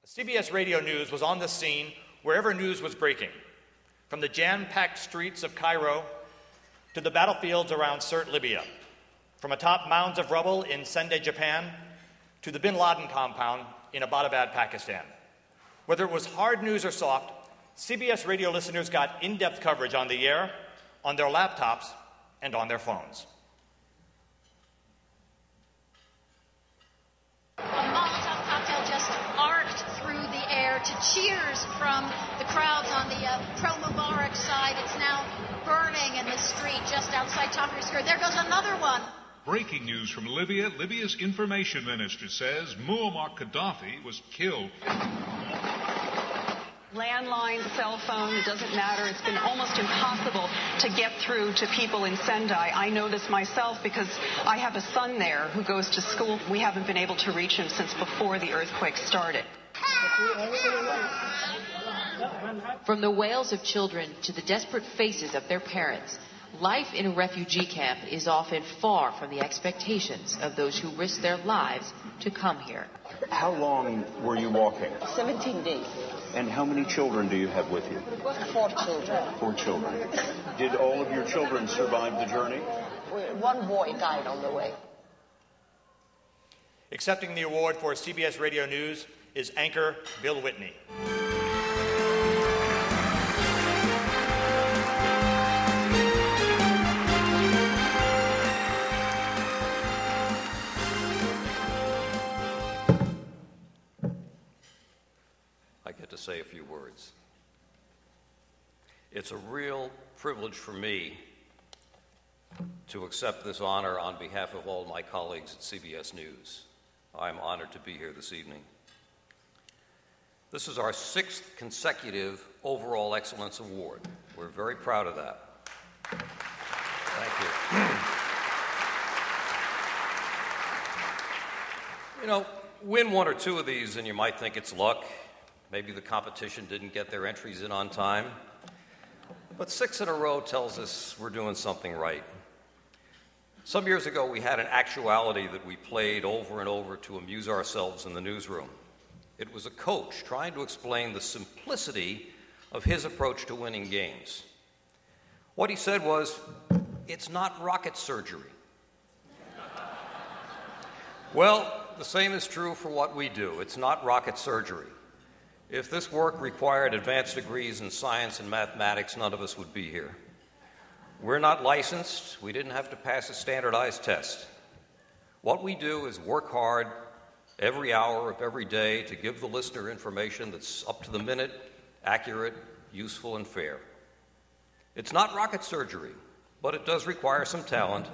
CBS Radio News was on the scene wherever news was breaking, from the jam-packed streets of Cairo to the battlefields around Sirte, Libya, from atop mounds of rubble in Sendai, Japan, to the bin Laden compound in Abbottabad, Pakistan. Whether it was hard news or soft, CBS radio listeners got in-depth coverage on the air, on their laptops, and on their phones. A Molotov cocktail just arced through the air to cheers from the crowds on the pro-Mubarak side. It's now burning in the street just outside Tahrir Square. There goes another one. Breaking news from Libya. Libya's information minister says Muammar Gaddafi was killed. Landline, cell phone, it doesn't matter. It's been almost impossible to get through to people in Sendai. I know this myself because I have a son there who goes to school. We haven't been able to reach him since before the earthquake started. From the wails of children to the desperate faces of their parents, life in a refugee camp is often far from the expectations of those who risk their lives to come here. How long were you walking? 17 days. And how many children do you have with you? 4 children. 4 children. Did all of your children survive the journey? One boy died on the way. Accepting the award for CBS Radio News is anchor Bill Whitney. I get to say a few words. It's a real privilege for me to accept this honor on behalf of all my colleagues at CBS News. I'm honored to be here this evening. This is our 6th consecutive Overall Excellence Award. We're very proud of that. Thank you. You know, win 1 or 2 of these and you might think it's luck. Maybe the competition didn't get their entries in on time. But 6 in a row tells us we're doing something right. Some years ago, we had an actuality that we played over and over to amuse ourselves in the newsroom. It was a coach trying to explain the simplicity of his approach to winning games. What he said was, "It's not rocket surgery." Well, the same is true for what we do. It's not rocket surgery. If this work required advanced degrees in science and mathematics, none of us would be here. We're not licensed. We didn't have to pass a standardized test. What we do is work hard every hour of every day to give the listener information that's up to the minute, accurate, useful, and fair. It's not rocket surgery, but it does require some talent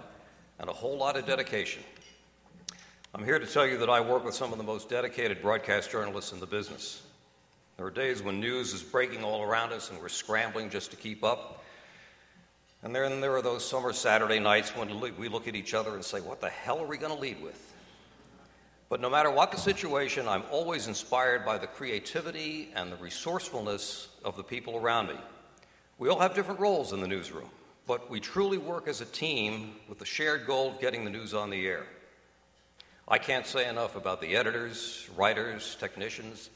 and a whole lot of dedication. I'm here to tell you that I work with some of the most dedicated broadcast journalists in the business. There are days when news is breaking all around us and we're scrambling just to keep up. And then there are those summer Saturday nights when we look at each other and say, what the hell are we going to lead with? But no matter what the situation, I'm always inspired by the creativity and the resourcefulness of the people around me. We all have different roles in the newsroom, but we truly work as a team with the shared goal of getting the news on the air. I can't say enough about the editors, writers, technicians,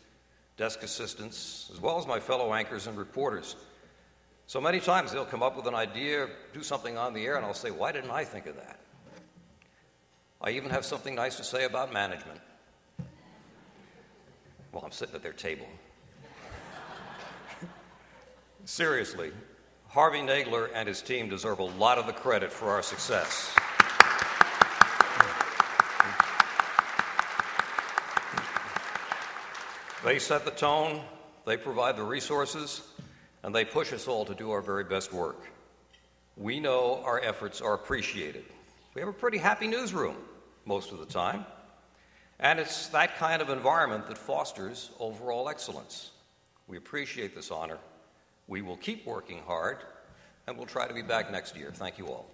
desk assistants, as well as my fellow anchors and reporters. So many times they'll come up with an idea, do something on the air, and I'll say, why didn't I think of that? I even have something nice to say about management. Well, I'm sitting at their table. Seriously, Harvey Nagler and his team deserve a lot of the credit for our success. They set the tone, they provide the resources, and they push us all to do our very best work. We know our efforts are appreciated. We have a pretty happy newsroom most of the time, and it's that kind of environment that fosters overall excellence. We appreciate this honor. We will keep working hard, and we'll try to be back next year. Thank you all.